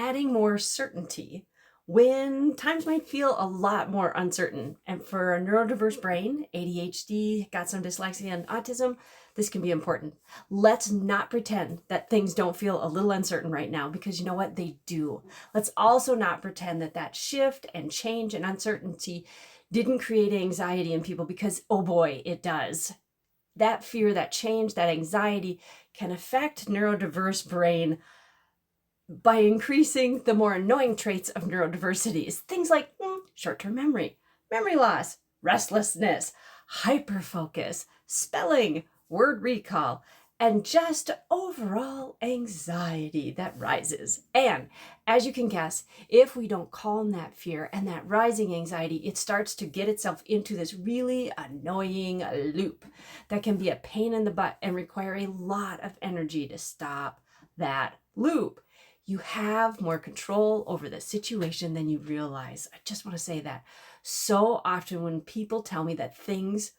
adding more certainty when times might feel a lot more uncertain. And for a neurodiverse brain, ADHD, got some dyslexia and autism, this can be important. Let's not pretend that things don't feel a little uncertain right now, because you know what? They do. Let's also not pretend that that shift and change and uncertainty didn't create anxiety in people, because oh boy, it does. That fear, that change, that anxiety can affect neurodiverse brain by increasing the more annoying traits of neurodiversities. Things like short-term memory, memory loss, restlessness, hyperfocus, spelling, word recall, and just overall anxiety that rises. And as you can guess, if we don't calm that fear and that rising anxiety, it starts to get itself into this really annoying loop that can be a pain in the butt and require a lot of energy to stop that loop. You have more control over the situation than you realize. I just want to say that. So often when people tell me that things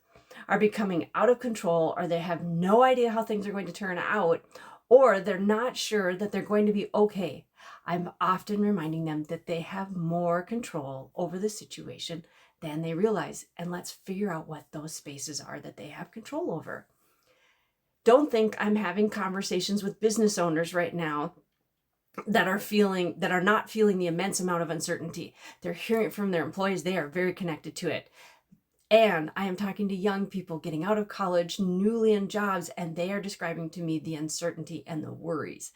are becoming out of control, or they have no idea how things are going to turn out, or they're not sure that they're going to be okay, I'm often reminding them that they have more control over the situation than they realize. And let's figure out what those spaces are that they have control over. Don't think I'm having conversations with business owners right now that are not feeling the immense amount of uncertainty. They're hearing it from their employees. They are very connected to it. And I am talking to young people getting out of college, newly in jobs, and they are describing to me the uncertainty and the worries.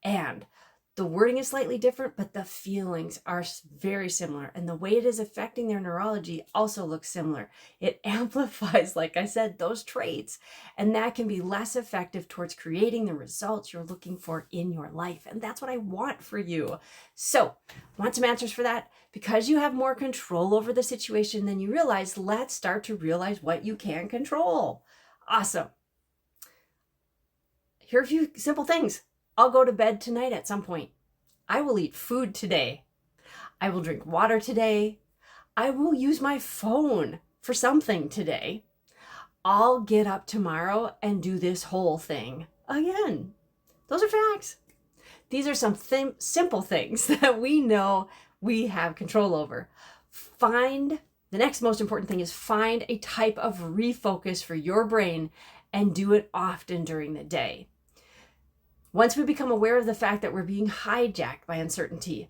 And the wording is slightly different, but the feelings are very similar. And the way it is affecting their neurology also looks similar. It amplifies, like I said, those traits. And that can be less effective towards creating the results you're looking for in your life. And that's what I want for you. So, want some answers for that? Because you have more control over the situation than you realize, let's start to realize what you can control. Awesome. Here are a few simple things. I'll go to bed tonight at some point. I will eat food today. I will drink water today. I will use my phone for something today. I'll get up tomorrow and do this whole thing again. Those are facts. These are some simple things that we know we have control over. The next most important thing is find a type of refocus for your brain and do it often during the day. Once we become aware of the fact that we're being hijacked by uncertainty,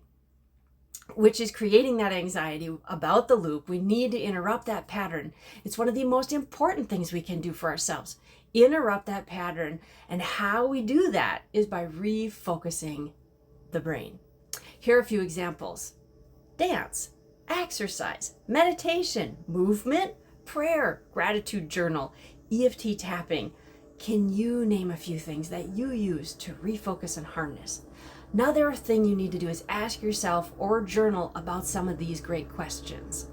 which is creating that anxiety about the loop, we need to interrupt that pattern. It's one of the most important things we can do for ourselves. Interrupt that pattern. And how we do that is by refocusing the brain. Here are a few examples. Dance, exercise, meditation, movement, prayer, gratitude journal, EFT tapping. Can you name a few things that you use to refocus and harness? Another thing you need to do is ask yourself or journal about some of these great questions.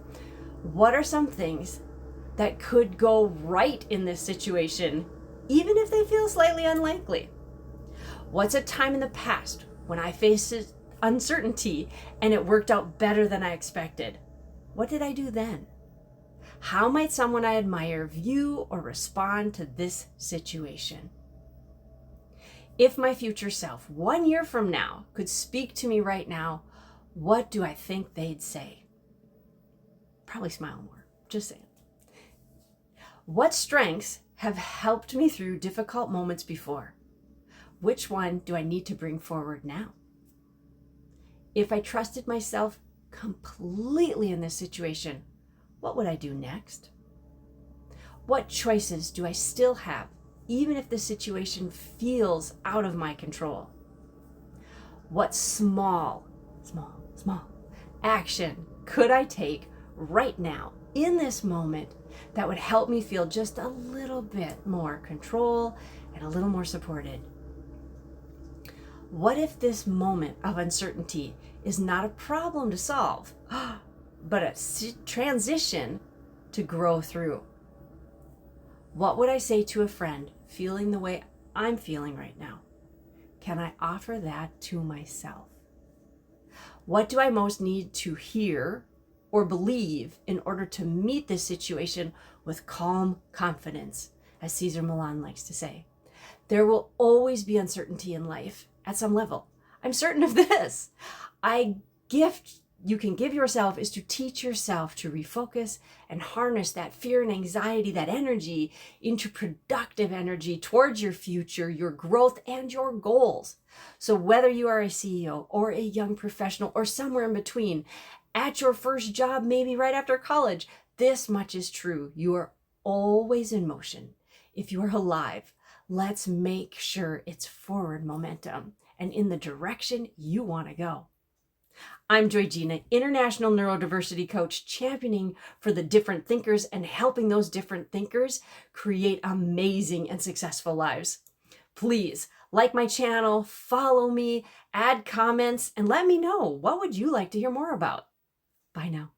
What are some things that could go right in this situation, even if they feel slightly unlikely? What's a time in the past when I faced uncertainty and it worked out better than I expected? What did I do then? How might someone I admire view or respond to this situation? If my future self 1 year from now could speak to me right now, what do I think they'd say? Probably smile more, just saying. What strengths have helped me through difficult moments before? Which one do I need to bring forward now? If I trusted myself completely in this situation, what would I do next? What choices do I still have, even if the situation feels out of my control? What small action could I take right now, in this moment, that would help me feel just a little bit more control and a little more supported? What if this moment of uncertainty is not a problem to solve, but a transition to grow through? What would I say to a friend feeling the way I'm feeling right now? Can I offer that to myself? What do I most need to hear or believe in order to meet this situation with calm confidence, as Cesar Millan likes to say? There will always be uncertainty in life at some level. I'm certain of this. Gift you can give yourself is to teach yourself to refocus and harness that fear and anxiety, that energy, into productive energy towards your future, your growth, and your goals. So whether you are a CEO or a young professional or somewhere in between, at your first job, maybe right after college, this much is true. You are always in motion. If you are alive, let's make sure it's forward momentum and in the direction you want to go. I'm Joy Gina, International Neurodiversity Coach, championing for the different thinkers and helping those different thinkers create amazing and successful lives. Please like my channel, follow me, add comments, and let me know, what would you like to hear more about? Bye now.